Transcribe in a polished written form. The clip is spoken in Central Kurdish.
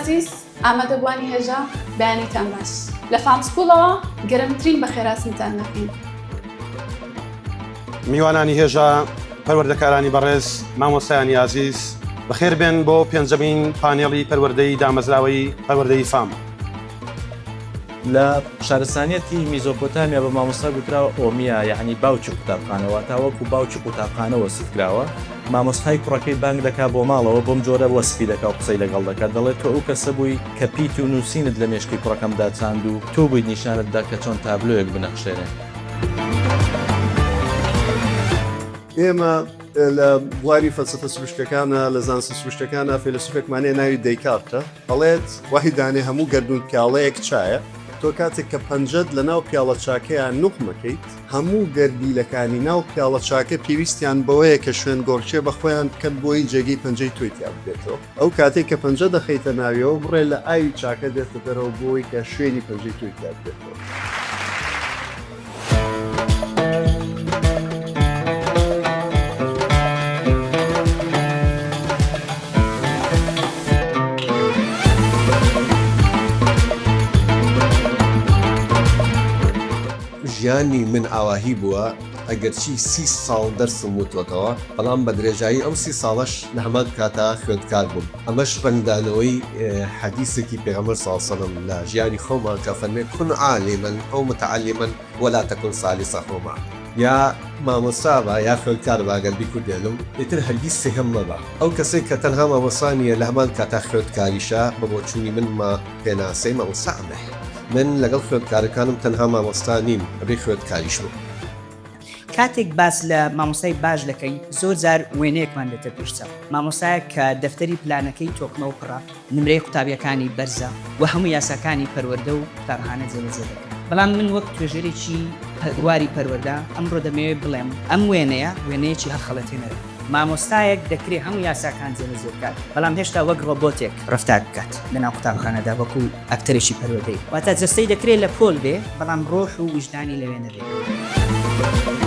عزیز ئامادەبوانی هێژە بەیانیتان باش لە فام سکوڵەوە گەرمترین بەخێراسنتان نەکەین. میوانانی هێژە، پەروەردەکارانی بەڕێز، مامۆستایانی عزیز، بەخێر بێن بۆ پێنجەمین پانێڵی پەروەردەی دامەزراوەی پەروەردەی فام. لە شارستانیەتی میزۆپۆتامیا بە مامۆستا گوتراوە ئۆمیا، یعنی باوکی قوتابخانەوە، تا وەکو باوکی قوتابخانە وەسفکراوە. مامۆستای کوڕەکەی بانگ دەکا بۆ ماڵەوە بۆم جۆرە وەسفی دەکا و قسەی لەگەڵ دەکات، دەڵێت تۆ ئەو کەسە بووی کە پیت و نووسینت لە مێشکی کوڕەکەمدا چاند و تۆ بوویت نیشانتدا کە چۆن تابلۆیەک بنەخشێنێ. ئێمە لە بواری فەلسەفە سروشتەکانە لە زانستی سروشتەکانە فیلسوفێکمانەیە ناوی دەیکارتە، دەڵێت وای دانێ هەموو گەردون پیاڵەیەک چایە، تۆ کاتێک کە پەنجەت لە ناو پیاڵە چاکەیان نوقمەکەیت، هەموو گەردیلەکانی ناو پیاڵە چاکە پێویستیان بەوەیە کە شوێن گۆڕچێ بە خۆیان بکەن بۆی جێگەی پەنجەی تۆی تیا بێتەوە. ئەو کاتێک کە پەنجە دەخەیتە ناویەوە بڕێ لە ئاوی چاکە دێتە دەرەوە بۆی کە شوێنی پەنجەی تۆی تیا بێتەوە. ژیانی من ئاواهی بووە ئەگەرچی 30 ساڵ دەرسم وتوەتەوە، بەڵام بە درێژایی ئەم 30 ساڵەش لە هەمان کاتا خوێندکار بووم. ئەمەش ڕنگدانەوەی حەدیثێکی پێغەمبەر صلی الله علیه و سلم لە ژیانی خۆمان کە فەرمێ کون عالما ئەو متعلما ولا تكن ثالث خۆما، یا مامۆستا بە یا خوێندکار بە ئەگەر بیکوردێنم ئیتر هەرگیز سێهەم مەبە. ئەو کەسێک کە تەنها مامۆستا نیە لە هەمان کاتا خوێندکاریشە بە بۆچوونی منمە پێناسەی مامۆستا ئەمە. من لەگەڵ خوێندکارەکانم تەنها مامۆستا نیم، بەبێ خوێندکاریش بوو. کاتێک باس لە مامۆستای باش دەکەین زۆر جار وێنەیەکمان دێتە پێشچاو. مامۆستایە کە دەفتەری پلانەکەی تۆکمە و پڕە، نمرەی قوتابیەکانی بەرزە و هەموو یاساکانی پەروەردە و قوتابخانە جێبەجێ دەکەن. بەڵام من وەک توێژەرێکی واری پەروەردە ئەمڕۆ دەمەوێت بڵێم ئەم وێنەیەکی هەر خەڵەتێنەرە. مامۆستایەک دەکرێت هەموو یاساکان جێبەجێ بکات، بەڵام هێشتا وەک ڕۆبۆتێک ڕەفتار بکات لەناو قوتابخانەدا وەکو ئەکتەرێکی پەروەردەی. واتە جەستەی دەکرێت لە پۆل بێ، بەڵام ڕۆح و وجدانی لەوێ نەبێت.